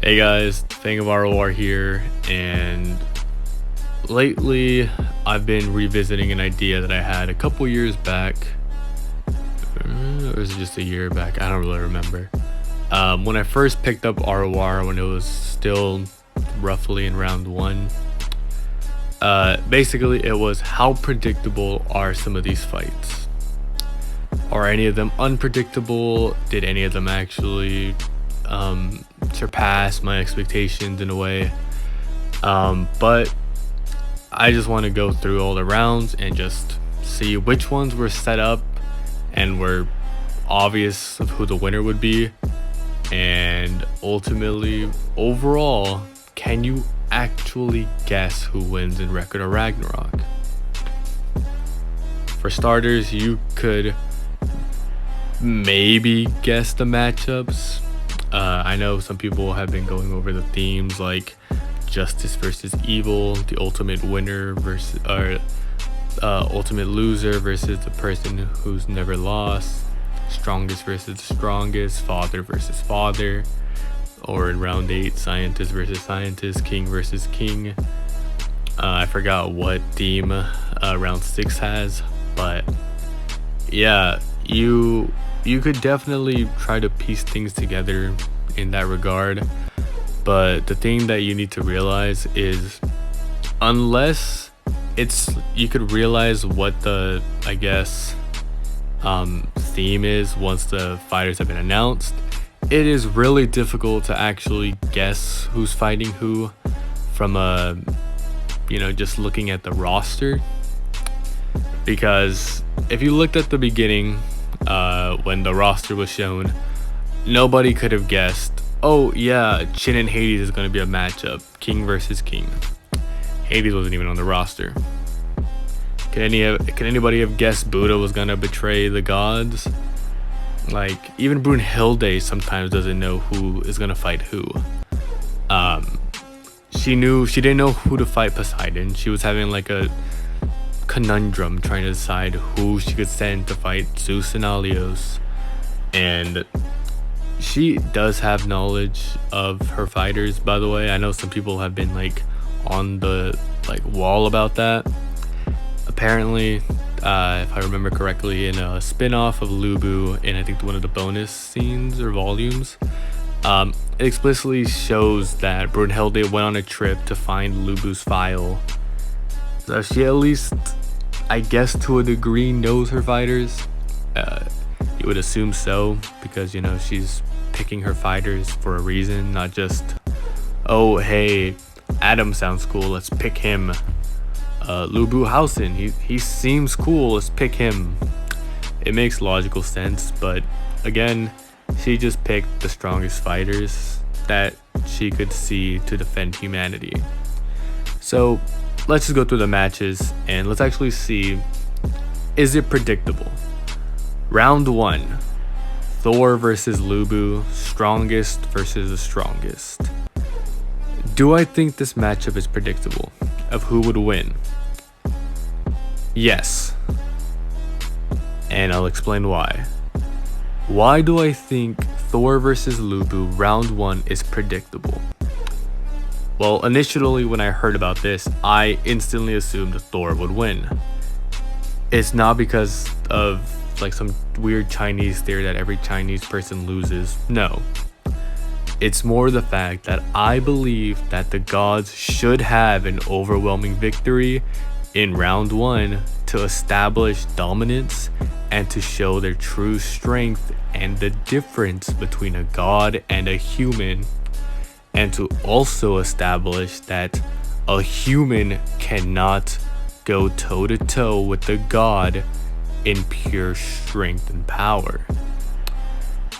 Hey guys, Fang of ROR here, and lately I've been revisiting an idea that I had a couple years back, or was it just a year back? I don't really remember. When I first picked up ROR, when it was still roughly in round one, basically it was how predictable are some of these fights? Are any of them unpredictable? Did any of them actually surpass my expectations in a way? But I just want to go through all the rounds and just see which ones were set up and were obvious of who the winner would be, and ultimately overall, can you actually guess who wins in Record of Ragnarok? For starters, you could maybe guess the matchups. I know some people have been going over the themes like justice versus evil, the ultimate winner versus ultimate loser versus the person who's never lost, strongest versus the strongest, father versus father, or in round 8, scientist versus scientist, king versus king. I forgot what theme round 6 has, but yeah, you could definitely try to piece things together in that regard. But the thing that you need to realize is, unless you could realize what the theme is once the fighters have been announced, it is really difficult to actually guess who's fighting who from just looking at the roster. Because if you looked at the beginning, when the roster was shown, nobody could have guessed, oh yeah, Chin and Hades is going to be a matchup, king versus king. Hades wasn't even on the roster. Can anybody have guessed Buddha was going to betray the gods? Like, even Brunhilde sometimes doesn't know who is going to fight who. She didn't know who to fight Poseidon. She was having like a conundrum trying to decide who she could send to fight Zeus and Alios. And she does have knowledge of her fighters, by the way. I know some people have been like on the wall about that. Apparently, if I remember correctly, in a spin-off of Lubu, in I think one of the bonus scenes or volumes, it explicitly shows that Brunhilde went on a trip to find Lubu's file. So she at least, I guess to a degree, knows her fighters. You would assume so, because she's picking her fighters for a reason, not just, oh hey, Adam sounds cool, let's pick him. Lubu Hausen, he seems cool, let's pick him. It makes logical sense, but again, she just picked the strongest fighters that she could see to defend humanity. So let's just go through the matches and let's actually see, is it predictable? Round 1, Thor versus Lubu, strongest versus the strongest. Do I think this matchup is predictable of who would win? Yes. And I'll explain why. Why do I think Thor versus Lubu round 1 is predictable? Well, initially when I heard about this, I instantly assumed Thor would win. It's not because of some weird Chinese theory that every Chinese person loses. No. It's more the fact that I believe that the gods should have an overwhelming victory in round 1 to establish dominance and to show their true strength and the difference between a god and a human, and to also establish that a human cannot go toe to toe with the god in pure strength and power.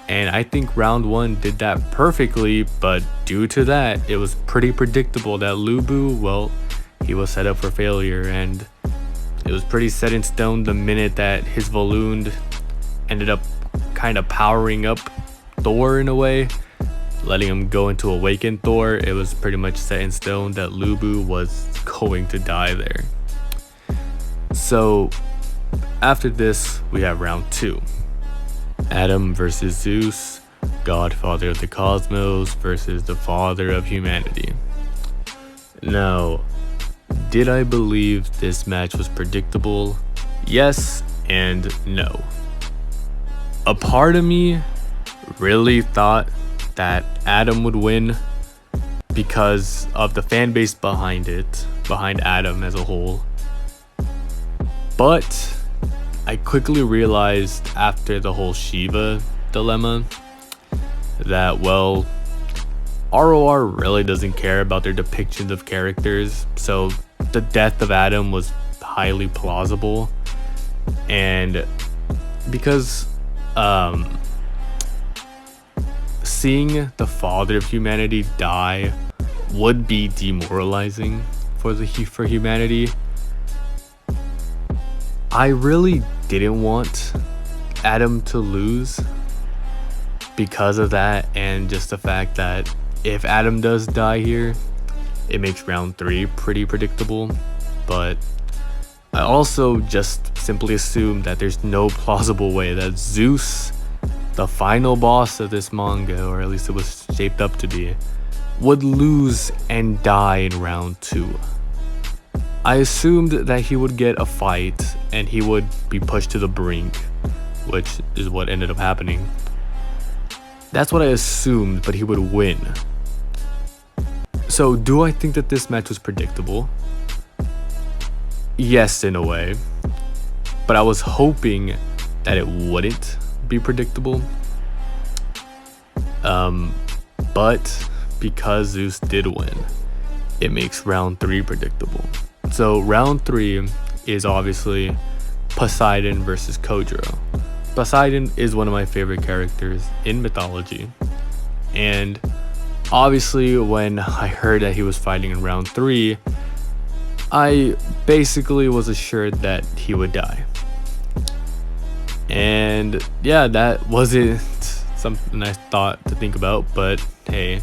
And I think round 1 did that perfectly, but due to that, it was pretty predictable that Lubu, well, he was set up for failure, and it was pretty set in stone the minute that his Volund ended up kind of powering up Thor in a way, letting him go into awakened Thor. It was pretty much set in stone that Lubu was going to die there. So after this, we have round 2. Adam versus Zeus. Godfather of the Cosmos versus the Father of Humanity. Now, did I believe this match was predictable? Yes and no. A part of me really thought that Adam would win because of the fan base behind it, behind Adam as a whole. But I quickly realized after the whole Shiva dilemma that, well, ROR really doesn't care about their depictions of characters, so the death of Adam was highly plausible. And because seeing the Father of Humanity die would be demoralizing for humanity, I really didn't want Adam to lose because of that, and just the fact that if Adam does die here, it makes round 3 pretty predictable. But I also just simply assumed that there's no plausible way that Zeus, the final boss of this manga, or at least it was shaped up to be, would lose and die in round 2. I assumed that he would get a fight and he would be pushed to the brink, which is what ended up happening. That's what I assumed, but he would win. So do I think that this match was predictable? Yes, in a way. But I was hoping that it wouldn't be predictable. But because Zeus did win, it makes round 3 predictable. So round 3 is obviously Poseidon versus Kojiro. Poseidon is one of my favorite characters in mythology, and obviously when I heard that he was fighting in round 3, I basically was assured that he would die. And yeah, that wasn't something I thought to think about, but hey,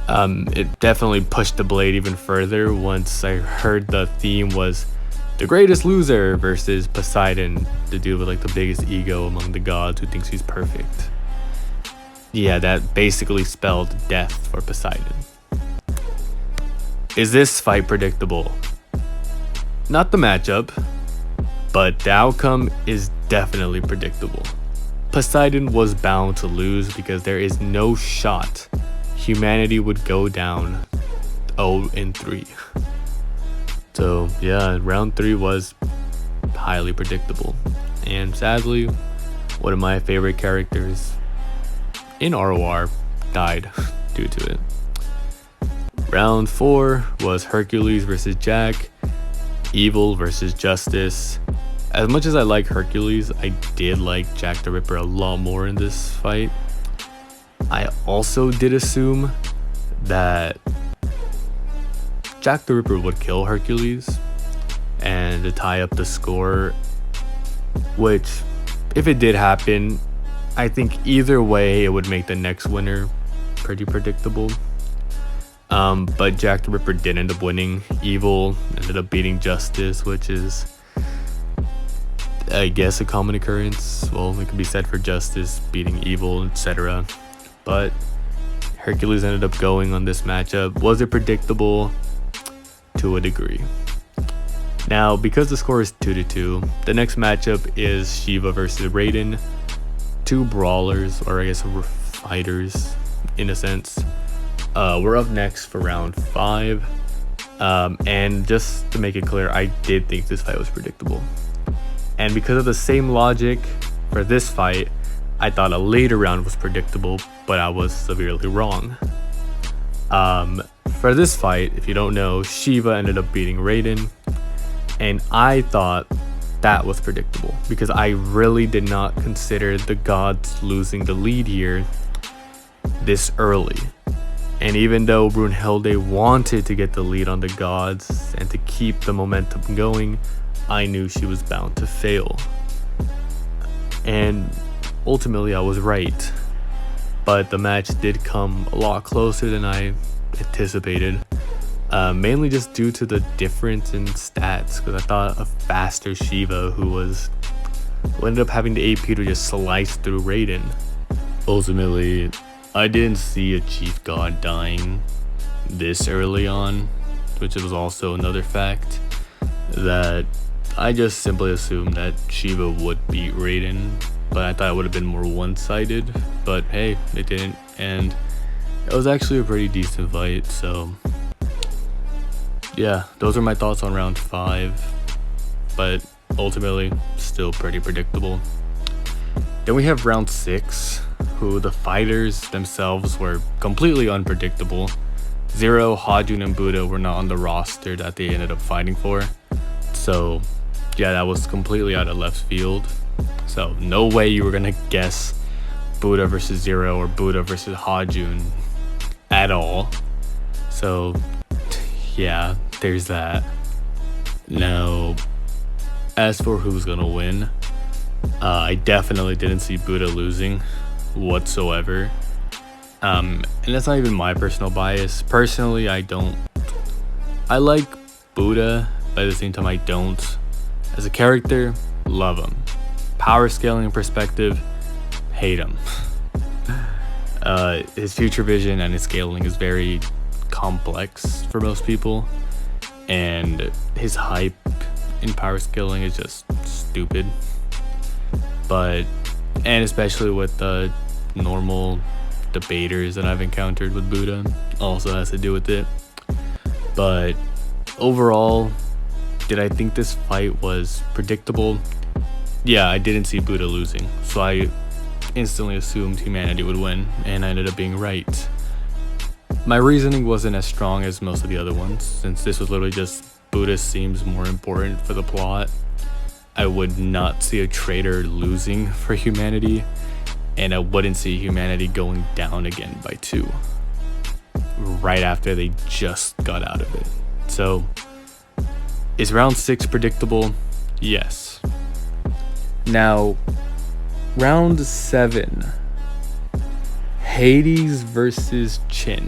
it definitely pushed the blade even further once I heard the theme was the greatest loser versus Poseidon, the dude with like the biggest ego among the gods who thinks he's perfect. Yeah, that basically spelled death for Poseidon. Is this fight predictable? Not the matchup, but the outcome is definitely predictable. Poseidon was bound to lose because there is no shot humanity would go down 0-3. So yeah, round 3 was highly predictable, and sadly, one of my favorite characters in ROR died due to it. Round 4 was Hercules versus Jack, Evil versus Justice. As much as I like Hercules, I did like Jack the Ripper a lot more in this fight. I also did assume that Jack the Ripper would kill Hercules and to tie up the score, which, if it did happen, I think either way it would make the next winner pretty predictable. But Jack the Ripper did end up winning. Evil ended up beating Justice, which is, I guess, a common occurrence. Well, it could be said for Justice beating Evil, etc. But Hercules ended up going on this matchup. Was it predictable? To a degree. Now, because the score is 2-2, the next matchup is Shiva versus Raiden. 2 brawlers, or I guess fighters in a sense. We're up next for round 5. And just to make it clear, I did think this fight was predictable. And because of the same logic for this fight, I thought a later round was predictable, but I was severely wrong. For this fight, if you don't know, Shiva ended up beating Raiden, and I thought that was predictable because I really did not consider the gods losing the lead here this early. And even though Brunhilde wanted to get the lead on the gods and to keep the momentum going, I knew she was bound to fail. And ultimately I was right, but the match did come a lot closer than I anticipated, mainly just due to the difference in stats, because I thought a faster Shiva who ended up having the AP to just slice through Raiden Ultimately, I didn't see a chief god dying this early on, which was also another fact that I just simply assumed that Shiva would beat Raiden, but I thought it would have been more one-sided, but hey, it didn't, and it was actually a pretty decent fight. So yeah, those are my thoughts on round 5, but ultimately still pretty predictable. Then we have round 6, who the fighters themselves were completely unpredictable. Zero, Hajun, and Buddha were not on the roster that they ended up fighting for. So yeah, that was completely out of left field. So no way you were gonna guess Buddha versus Zero or Buddha versus Hajun at all. So yeah, there's that. Now, as for who's gonna win, I definitely didn't see Buddha losing whatsoever. And that's not even my personal bias. Personally, I like Buddha, but at the same time I don't. As a character, love him. Power scaling perspective, hate him. His future vision and his scaling is very complex for most people, and his hype in power scaling is just stupid. And especially with the normal debaters that I've encountered with Buddha, also has to do with it. But overall, did I think this fight was predictable? Yeah, I didn't see Buddha losing, so I instantly assumed humanity would win, and I ended up being right. My reasoning wasn't as strong as most of the other ones, since this was literally just Buddha seems more important for the plot. I would not see a traitor losing for humanity, and I wouldn't see humanity going down again by 2 right after they just got out of it. So is round 6 predictable? Yes. Now, round 7, Hades versus Chin.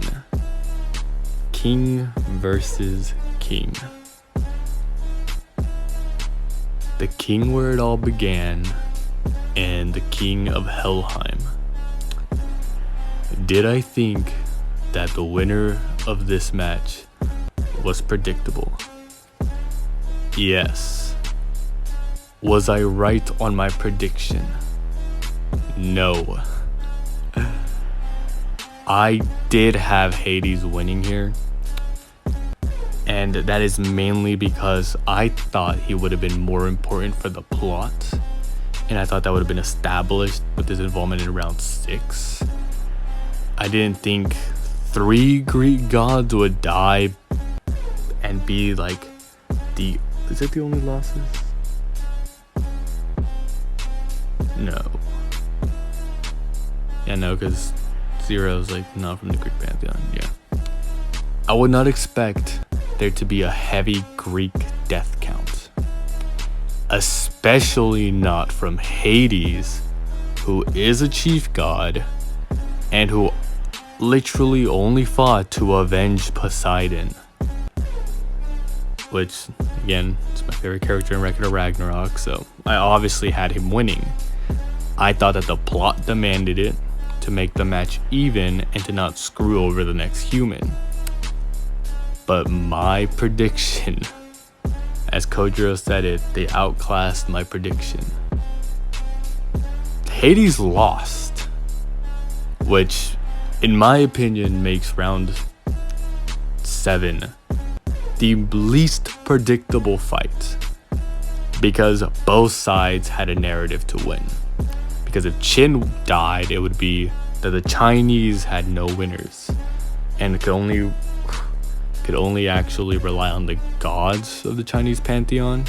King versus King. The king where it all began, and the king of Helheim. Did I think that the winner of this match was predictable? Yes. Was I right on my prediction? No. I did have Hades winning here, and that is mainly because I thought he would have been more important for the plot, and I thought that would have been established with his involvement in round 6. I didn't think 3 Greek gods would die and be like is that the only losses? No. Yeah, no, because Zero's like not from the Greek pantheon. Yeah. I would not expect there to be a heavy Greek death count, especially not from Hades, who is a chief god and who literally only fought to avenge Poseidon, which again is my favorite character in Ragnarok, so I obviously had him winning. I thought that the plot demanded it to make the match even and to not screw over the next human. But my prediction, as Kojiro said it, they outclassed my prediction. Hades lost, which in my opinion makes round 7 the least predictable fight, because both sides had a narrative to win. Because if Chin died, it would be that the Chinese had no winners and could only actually rely on the gods of the Chinese pantheon,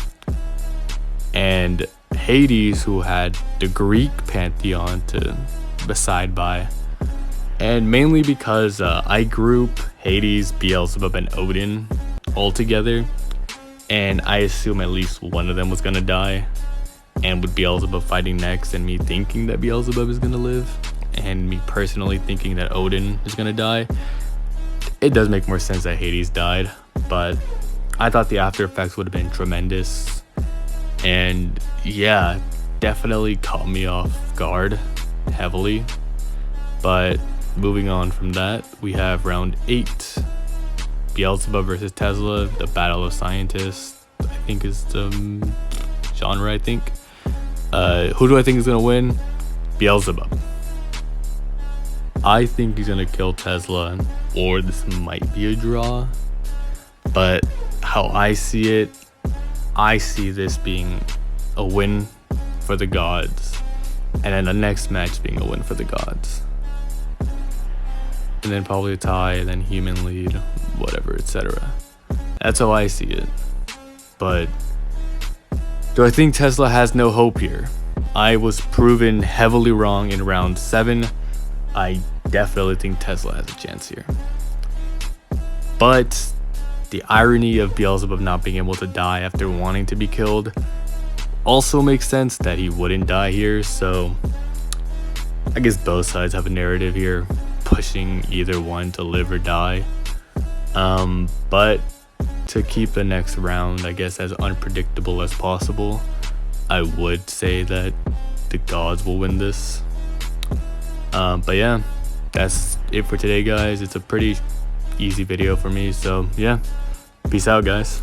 and Hades, who had the Greek pantheon to beside by. And mainly because I group Hades, Beelzebub, and Odin all together, and I assume at least one of them was gonna die, and with Beelzebub fighting next, and me thinking that Beelzebub is gonna live, and me personally thinking that Odin is gonna die, it does make more sense that Hades died. But I thought the after effects would have been tremendous, and yeah, definitely caught me off guard heavily. But moving on from that, we have round 8, Beelzebub versus Tesla, the battle of scientists, I think is the genre, I think. Who do I think is going to win? Beelzebub. I think he's going to kill Tesla, or this might be a draw. But how I see it, I see this being a win for the gods, and then the next match being a win for the gods. And then probably a tie, and then human lead, whatever, etc. That's how I see it. But do I think Tesla has no hope here? I was proven heavily wrong in round 7. I definitely think Tesla has a chance here. But the irony of Beelzebub not being able to die after wanting to be killed also makes sense that he wouldn't die here, so I guess both sides have a narrative here, pushing either one to live or die. But to keep the next round, I guess, as unpredictable as possible, I would say that the gods will win this. But yeah, that's it for today, guys. It's a pretty easy video for me, so yeah, peace out, guys.